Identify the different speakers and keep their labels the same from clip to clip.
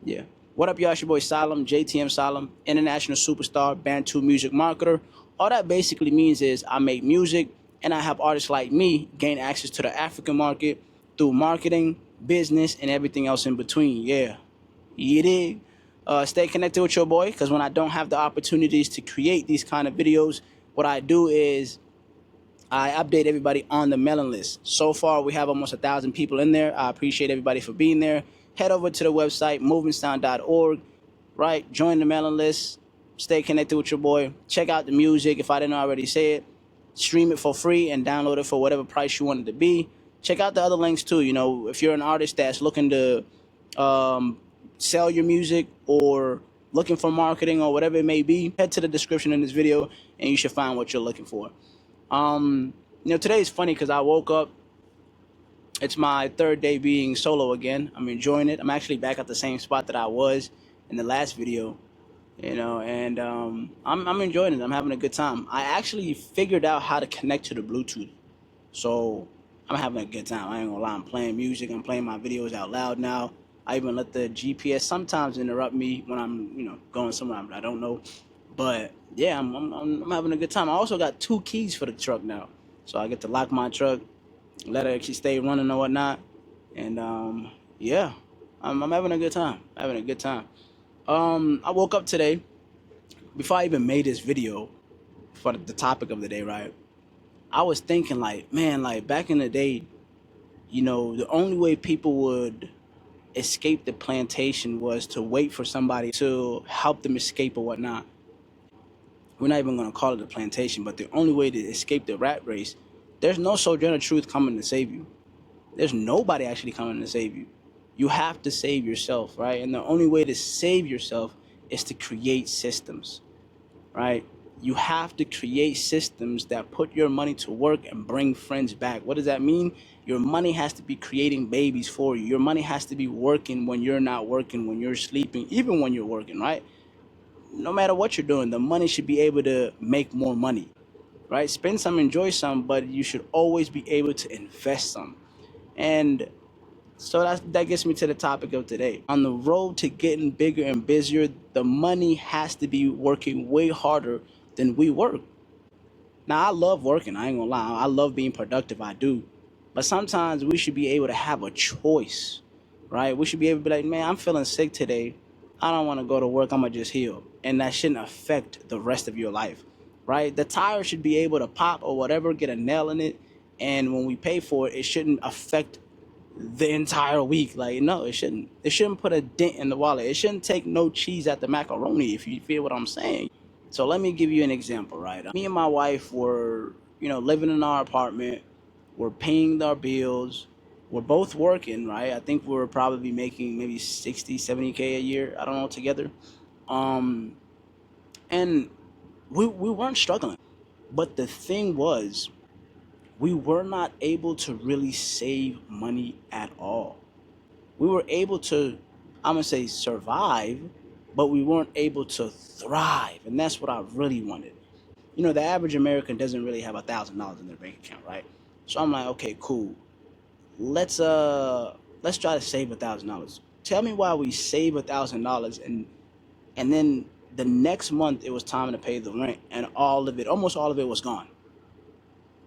Speaker 1: Yeah. What up, y'all? It's your boy Salim, JTM Salim, international superstar, Bantu music marketer. All that basically means is I make music and I help artists like me gain access to the African market through marketing, business, and everything else in between. Yeah. You dig? Stay connected with your boy because when I don't have the opportunities to create these kind of videos, what I do is I update everybody on the mailing list. So far, we have almost 1,000 people in there. I appreciate everybody for being there. Head over to the website, movementsound.org, right? Join the mailing list. Stay connected with your boy. Check out the music if I didn't already say it. Stream it for free and download it for whatever price you want it to be. Check out the other links too. You know, if you're an artist that's looking to sell your music or looking for marketing or whatever it may be, head to the description in this video and you should find what you're looking for. Today is funny because I woke up. It's my third day being solo again. I'm enjoying it. I'm actually back at the same spot that I was in the last video, and I'm enjoying it. I'm having a good time. I actually figured out how to connect to the Bluetooth, so I'm having a good time. I ain't gonna lie. I'm playing music. I'm playing my videos out loud now. I even let the GPS sometimes interrupt me when I'm, going somewhere I don't know. But yeah, I'm having a good time. I also got 2 keys for the truck now, so I get to lock my truck, let it actually stay running or whatnot, and yeah, I'm having a good time. Having a good time. I woke up today before I even made this video for the topic of the day. Right, I was thinking like, man, like back in the day, the only way people would escape the plantation was to wait for somebody to help them escape or whatnot. We're not even going to call it a plantation, but the only way to escape the rat race, there's no Sojourner Truth coming to save you. There's nobody actually coming to save you. You have to save yourself, right? And the only way to save yourself is to create systems, right? You have to create systems that put your money to work and bring friends back. What does that mean? Your money has to be creating babies for you. Your money has to be working when you're not working, when you're sleeping, even when you're working, right? No matter what you're doing, the money should be able to make more money, right? Spend some, enjoy some, but you should always be able to invest some. And so that gets me to the topic of today. On the road to getting bigger and busier, the money has to be working way harder than we work. Now, I love working. I ain't gonna lie. I love being productive. I do. But sometimes we should be able to have a choice, right? We should be able to be like, man, I'm feeling sick today. I don't want to go to work. I'm going to just heal. And that shouldn't affect the rest of your life, right? The tire should be able to pop or whatever, get a nail in it. And when we pay for it, it shouldn't affect the entire week. Like, no, it shouldn't. It shouldn't put a dent in the wallet. It shouldn't take no cheese at the macaroni, if you feel what I'm saying. So let me give you an example, right? Me and my wife were, living in our apartment. We're paying our bills. We're both working, right? I think we're probably making maybe 60, 70K a year. I don't know, together. Um, and we weren't struggling. But the thing was, we were not able to really save money at all. We were able to, I'm going to say, survive, but we weren't able to thrive. And that's what I really wanted. The average American doesn't really have $1,000 in their bank account, right? So I'm like, okay, cool. Let's try to save $1,000. Tell me why we save $1,000 and then the next month it was time to pay the rent and almost all of it was gone.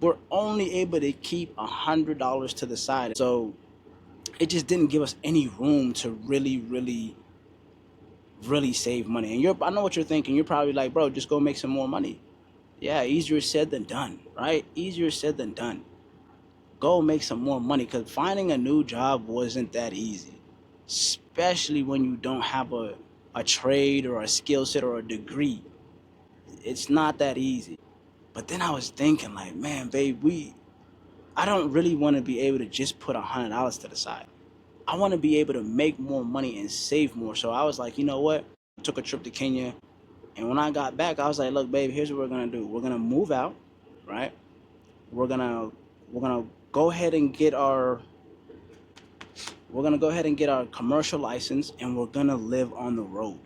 Speaker 1: We're only able to keep $100 to the side. So it just didn't give us any room to really, really, really save money. And I know what you're thinking. You're probably like, bro, just go make some more money. Yeah, easier said than done, right? Easier said than done. Go make some more money, because finding a new job wasn't that easy, especially when you don't have a trade or a skill set or a degree. It's not that easy. But then I was thinking like, man, babe, I don't really want to be able to just put $100 to the side. I want to be able to make more money and save more. So I was like, you know what? I took a trip to Kenya. And when I got back, I was like, look, babe, here's what we're going to do. We're going to move out, right? We're going to go ahead and get our commercial license, and we're going to live on the road.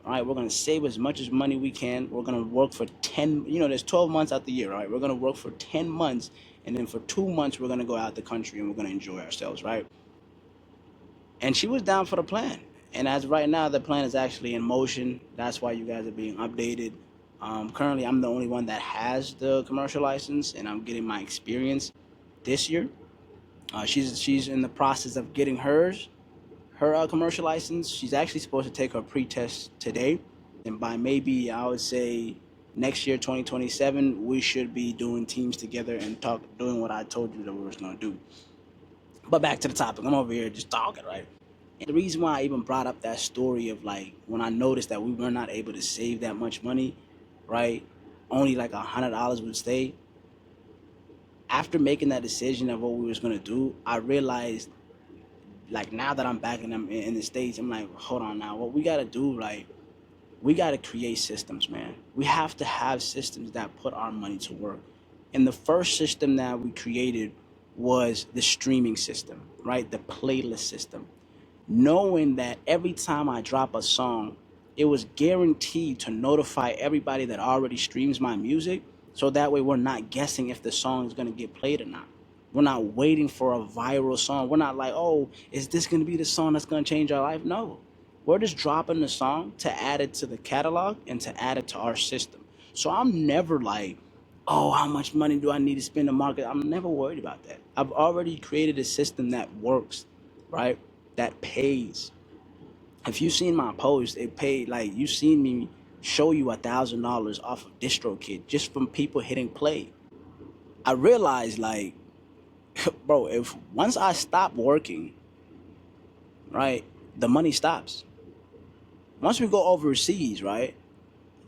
Speaker 1: All right, we're going to save as much as money we can. We're going to work for there's 12 months out the year, right? We're going to work for 10 months, and then for 2 months, we're going to go out the country, and we're going to enjoy ourselves, right? And she was down for the plan. And as of right now, the plan is actually in motion. That's why you guys are being updated. Currently, I'm the only one that has the commercial license, and I'm getting my experience this year. She's in the process of getting her commercial license. She's actually supposed to take her pre-test today, and by maybe I would say next year, 2027, we should be doing teams together and doing what I told you that we was gonna do. But back to the topic. I'm over here just talking, right? And the reason why I even brought up that story of like when I noticed that we were not able to save that much money, right? Only like $100 would stay. After making that decision of what we was gonna do, I realized like now that I'm back in the States, I'm like, hold on now, what we gotta do, like we gotta create systems, man. We have to have systems that put our money to work. And the first system that we created was the streaming system, right? The playlist system. Knowing that every time I drop a song, it was guaranteed to notify everybody that already streams my music. So that way we're not guessing if the song is gonna get played or not. We're not waiting for a viral song. We're not like, oh, is this gonna be the song that's gonna change our life? No. We're just dropping the song to add it to the catalog and to add it to our system. So I'm never like, oh, how much money do I need to spend to market? I'm never worried about that. I've already created a system that works, right? That pays. If you've seen my post, it paid like you've seen me show you $1,000 off of DistroKid just from people hitting play. I realized like, bro, if once I stop working, right, the money stops. Once we go overseas, right,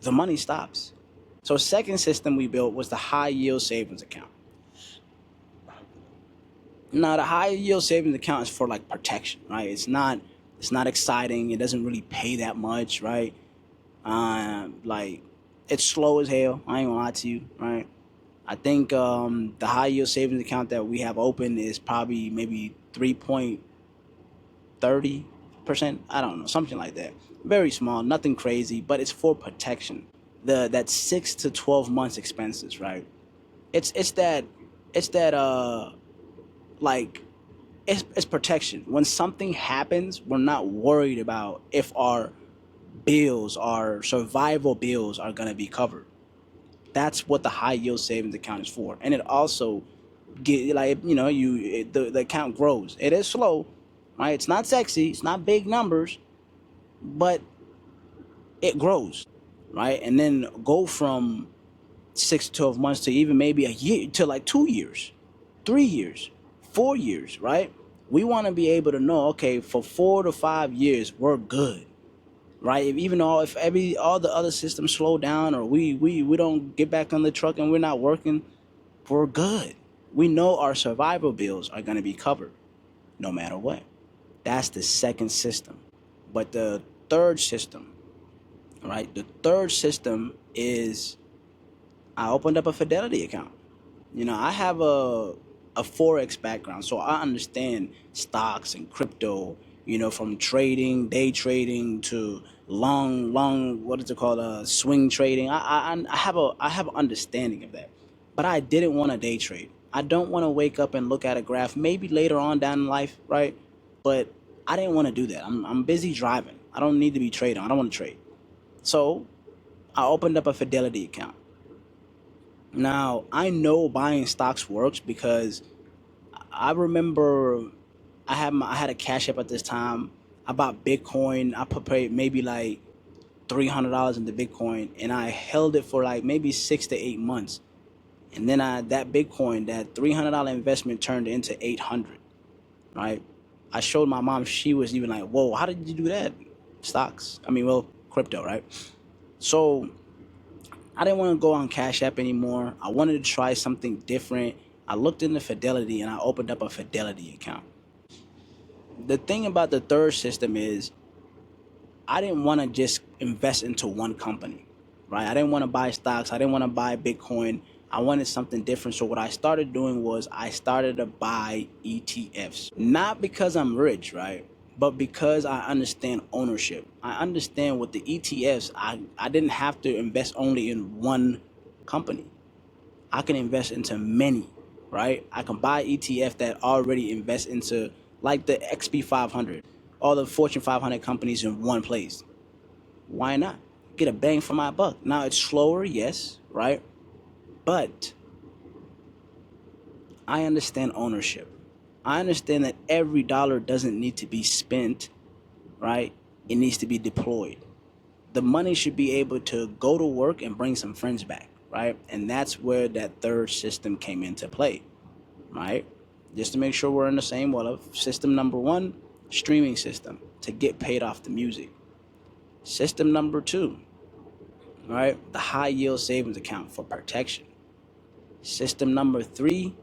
Speaker 1: the money stops. So second system we built was the high yield savings account. Now the high yield savings account is for like protection, right? It's not exciting. It doesn't really pay that much, right? Like it's slow as hell. I ain't gonna lie to you, right? I think the high yield savings account that we have open is probably maybe 3.30%. I don't know, something like that. Very small, nothing crazy, but it's for protection. That 6 to 12 months expenses, right? It's that like it's protection. When something happens, we're not worried about if our bills, our survival bills, are gonna be covered. That's what the high yield savings account is for, and it also get like the account grows. It is slow, right? It's not sexy. It's not big numbers, but it grows, right? And then go from 6 to 12 months to even maybe a year to like 2 years, 3 years, 4 years, right? We want to be able to know, okay, for 4 to 5 years, we're good, right? Even though if all the other systems slow down or we don't get back on the truck and we're not working, we're good. We know our survival bills are going to be covered no matter what. That's the second system. But the third system, right? The third system is I opened up a Fidelity account. I have a forex background, so I understand stocks and crypto. From trading, day trading to long, what is it called, swing trading. I have an understanding of that, but I didn't want to day trade. I don't want to wake up and look at a graph. Maybe later on down in life, right? But I didn't want to do that. I'm busy driving. I don't need to be trading. I don't want to trade. So I opened up a Fidelity account. Now, I know buying stocks works because I remember I had a cash app at this time. I bought Bitcoin. I put maybe like $300 into Bitcoin, and I held it for like maybe 6 to 8 months. And then that Bitcoin, that $300 investment turned into 800. Right? I showed my mom. She was even like, "Whoa, how did you do that?" Stocks. I mean, well, crypto, right? So I didn't want to go on Cash App anymore. I wanted to try something different. I looked into Fidelity and I opened up a Fidelity account. The thing about the third system is I didn't want to just invest into one company, right? I didn't want to buy stocks. I didn't want to buy Bitcoin. I wanted something different. So what I started doing was I started to buy ETFs. Not because I'm rich, right? But because I understand ownership. I understand with the ETFs, I didn't have to invest only in one company. I can invest into many, right? I can buy ETF that already invest into like the XP 500. all the Fortune 500 companies in one place. Why not? Get a bang for my buck. Now it's slower, yes, right? But I understand ownership. I understand that every dollar doesn't need to be spent, right? It needs to be deployed. The money should be able to go to work and bring some friends back, right? And that's where that third system came into play, right? Just to make sure we're in the same well. System number one, streaming system to get paid off the music. System number two, right? The high yield savings account for protection. System number three,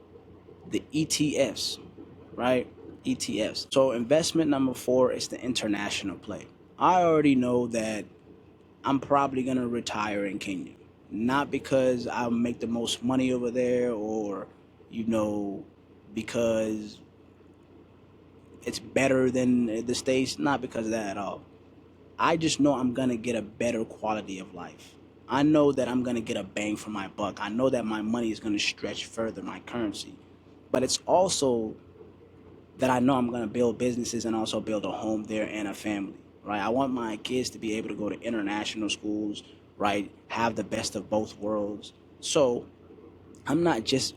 Speaker 1: the ETFs, right? ETFs. So investment number four is the international play. I already know that I'm probably gonna retire in Kenya, not because I'll make the most money over there, or you know, because it's better than the States. Not because of that at all. I just know I'm gonna get a better quality of life. I know that I'm gonna get a bang for my buck. I know that my money is gonna stretch further, my currency. But it's also that I know I'm gonna build businesses and also build a home there and a family, right? I want my kids to be able to go to international schools, right? Have the best of both worlds. So I'm not just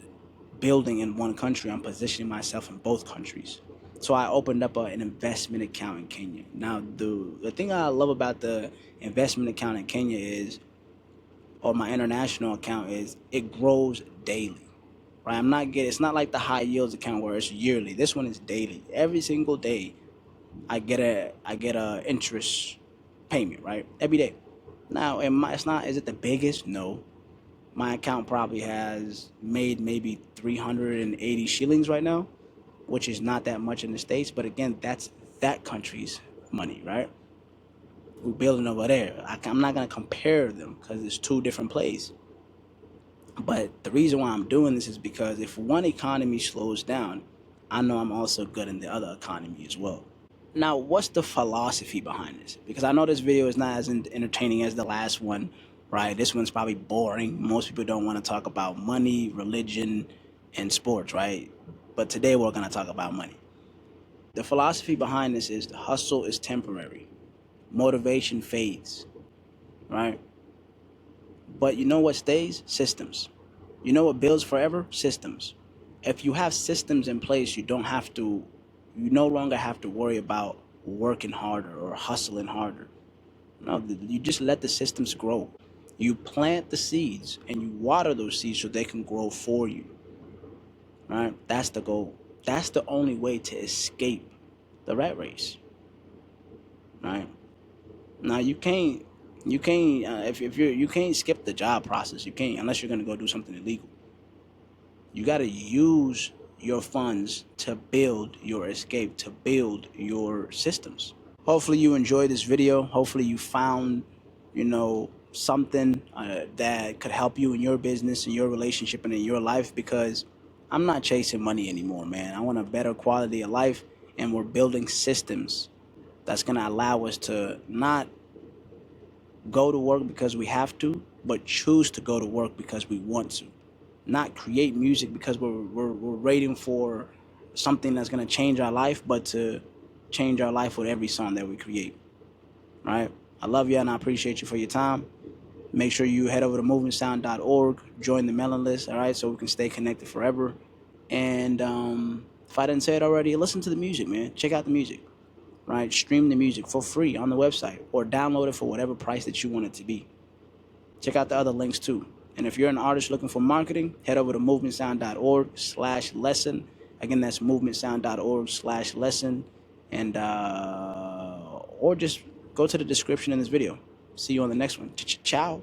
Speaker 1: building in one country, I'm positioning myself in both countries. So I opened up an investment account in Kenya. Now, the thing I love about the investment account in Kenya is, or my international account is, it grows daily. Right? It's not like the high yields account where it's yearly. This one is daily. Every single day I get a interest payment, right? Every day. Now, is it the biggest? No. My account probably has made maybe 380 shillings right now, which is not that much in the States, but again, that's that country's money, right? We're building over there. I'm not going to compare them because it's two different places. But the reason why I'm doing this is because if one economy slows down, I know I'm also good in the other economy as well. Now, what's the philosophy behind this? Because I know this video is not as entertaining as the last one, right? This one's probably boring. Most people don't want to talk about money, religion, and sports, right? But today we're going to talk about money. The philosophy behind this is the hustle is temporary. Motivation fades, right? But you know what stays? Systems. You know what builds forever? Systems. If you have systems in place, you no longer have to worry about working harder or hustling harder. No, you just let the systems grow. You plant the seeds and you water those seeds so they can grow for you. Right? That's the goal. That's the only way to escape the rat race. Right? Now you can't skip the job process. You can't unless you're gonna go do something illegal. You gotta use your funds to build your escape, to build your systems. Hopefully you enjoyed this video. Hopefully you found, something that could help you in your business, in your relationship, and in your life, because I'm not chasing money anymore, man. I want a better quality of life, and we're building systems that's going to allow us to not go to work because we have to, but choose to go to work because we want to. Not create music because we're waiting for something that's going to change our life, but to change our life with every song that we create. Right? I love you and I appreciate you for your time. Make sure you head over to movementsound.org, join the mailing list, all right, so we can stay connected forever. And if I didn't say it already, listen to the music, man. Check out the music, right? Stream the music for free on the website or download it for whatever price that you want it to be. Check out the other links too. And if you're an artist looking for marketing, head over to movementsound.org/lesson. Again, that's movementsound.org/lesson. And or just go to the description in this video. See you on the next one. Ciao.